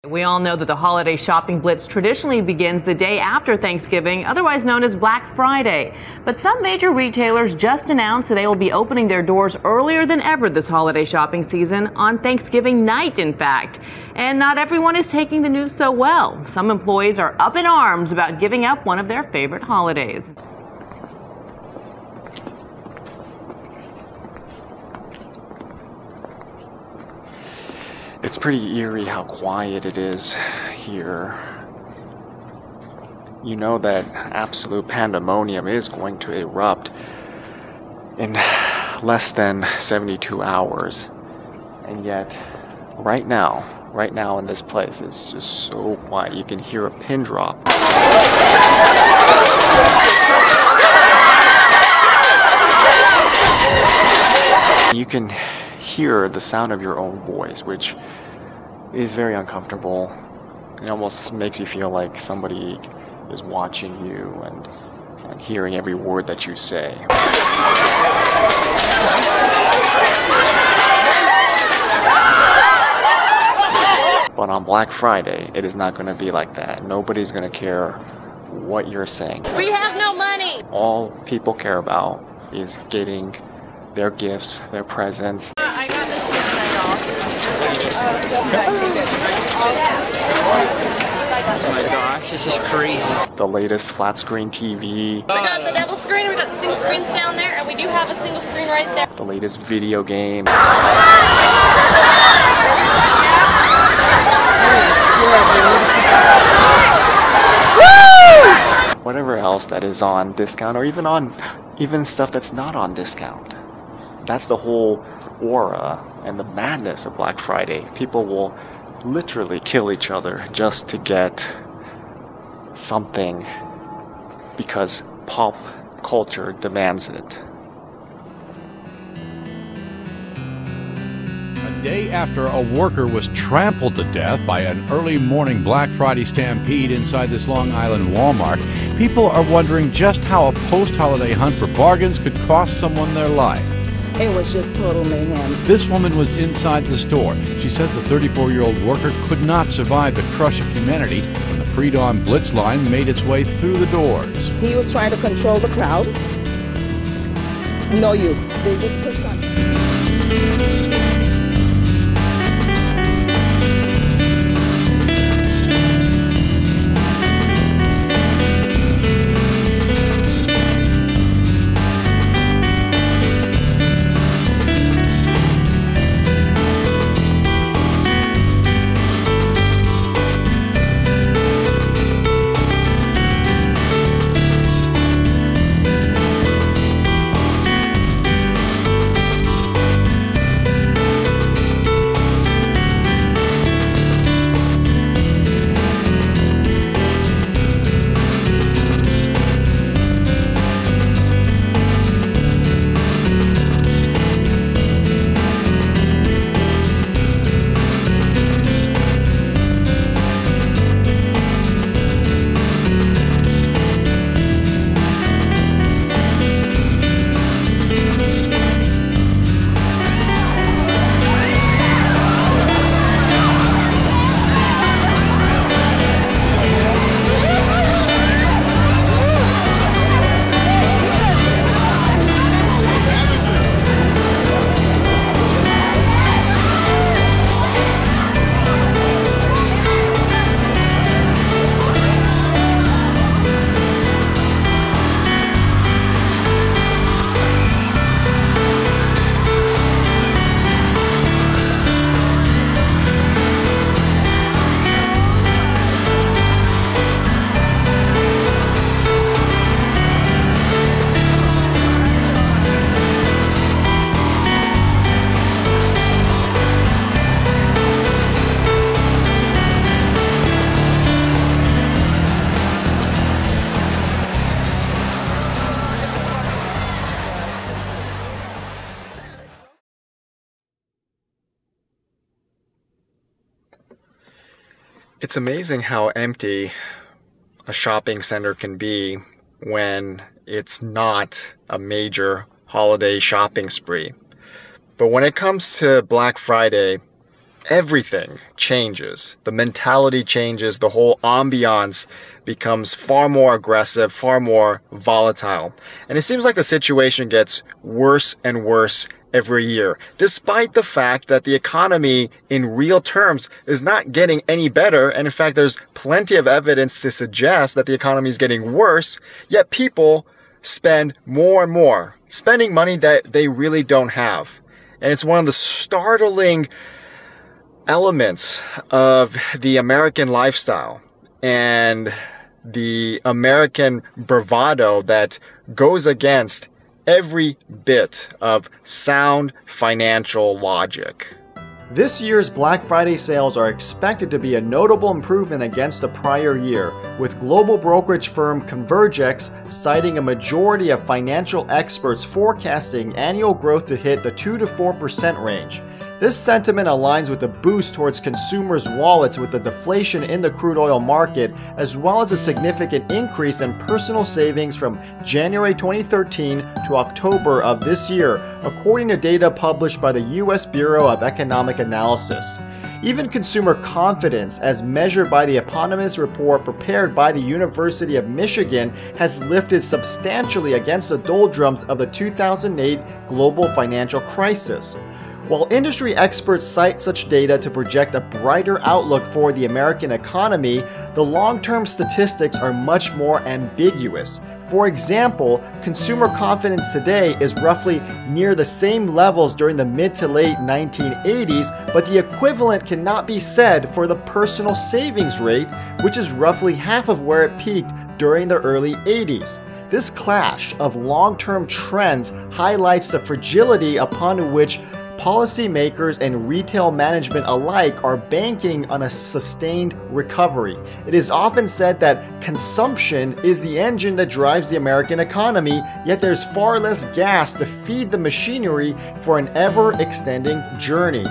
We all know that the holiday shopping blitz traditionally begins the day after Thanksgiving, otherwise known as Black Friday. But some major retailers just announced that they will be opening their doors earlier than ever this holiday shopping season, on Thanksgiving night, in fact. And not everyone is taking the news so well. Some employees are up in arms about giving up one of their favorite holidays. It's pretty eerie how quiet it is here. You know that absolute pandemonium is going to erupt in less than 72 hours. And yet, right now in this place, it's just so quiet. You can hear a pin drop. You can hear the sound of your own voice, which is very uncomfortable. It almost makes you feel like somebody is watching you and hearing every word that you say. But on Black Friday, it is not going to be like that. Nobody's going to care what you're saying. We have no money! All people care about is getting their gifts, their presents. I got this right off. Oh my gosh, this is crazy. The latest flat screen TV. We got the double screen, we got the single screens down there, and we do have a single screen right there. The latest video game. Whatever else that is on discount, or even stuff that's not on discount. That's the whole aura and the madness of Black Friday. People will literally kill each other just to get something because pop culture demands it. A day after a worker was trampled to death by an early morning Black Friday stampede inside this Long Island Walmart, people are wondering just how a post-holiday hunt for bargains could cost someone their life. It was just total mayhem. This woman was inside the store. She says the 34-year-old worker could not survive the crush of humanity when the pre-dawn blitz line made its way through the doors. He was trying to control the crowd. No use. They just pushed on. It's amazing how empty a shopping center can be when it's not a major holiday shopping spree. But when it comes to Black Friday, everything changes. The mentality changes. The whole ambiance becomes far more aggressive, far more volatile. And it seems like the situation gets worse and worse every year, despite the fact that the economy in real terms is not getting any better. And in fact, there's plenty of evidence to suggest that the economy is getting worse, yet people spend more and more, spending money that they really don't have. And it's one of the startling elements of the American lifestyle and the American bravado that goes against every bit of sound financial logic. This year's Black Friday sales are expected to be a notable improvement against the prior year, with global brokerage firm Convergex citing a majority of financial experts forecasting annual growth to hit the 2 to 4% range. This sentiment aligns with the boost towards consumers' wallets with the deflation in the crude oil market, as well as a significant increase in personal savings from January 2013 to October of this year, according to data published by the U.S. Bureau of Economic Analysis. Even consumer confidence, as measured by the eponymous report prepared by the University of Michigan, has lifted substantially against the doldrums of the 2008 global financial crisis. While industry experts cite such data to project a brighter outlook for the American economy, the long-term statistics are much more ambiguous. For example, consumer confidence today is roughly near the same levels during the mid to late 1980s, but the equivalent cannot be said for the personal savings rate, which is roughly half of where it peaked during the early 80s. This clash of long-term trends highlights the fragility upon which policymakers and retail management alike are banking on a sustained recovery. It is often said that consumption is the engine that drives the American economy, yet there's far less gas to feed the machinery for an ever-extending journey.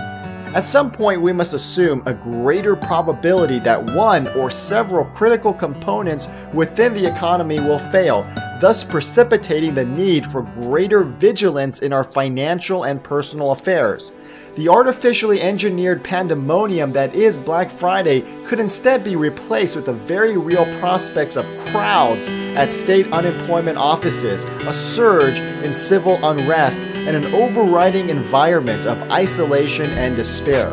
At some point, we must assume a greater probability that one or several critical components within the economy will fail, thus precipitating the need for greater vigilance in our financial and personal affairs. The artificially engineered pandemonium that is Black Friday could instead be replaced with the very real prospects of crowds at state unemployment offices, a surge in civil unrest, and an overriding environment of isolation and despair.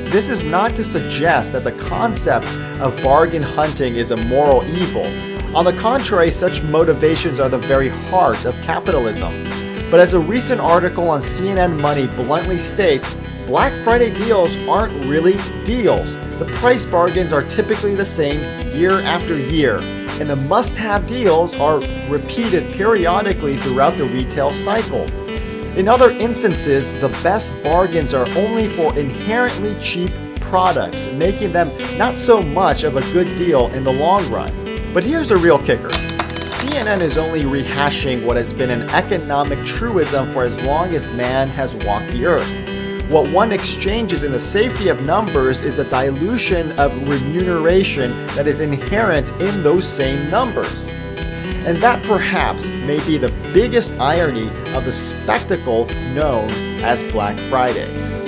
This is not to suggest that the concept of bargain hunting is a moral evil. On the contrary, such motivations are the very heart of capitalism. But as a recent article on CNN Money bluntly states, Black Friday deals aren't really deals. The price bargains are typically the same year after year, and the must-have deals are repeated periodically throughout the retail cycle. In other instances, the best bargains are only for inherently cheap products, making them not so much of a good deal in the long run. But here's the real kicker. CNN is only rehashing what has been an economic truism for as long as man has walked the earth. What one exchanges in the safety of numbers is a dilution of remuneration that is inherent in those same numbers. And that perhaps may be the biggest irony of the spectacle known as Black Friday.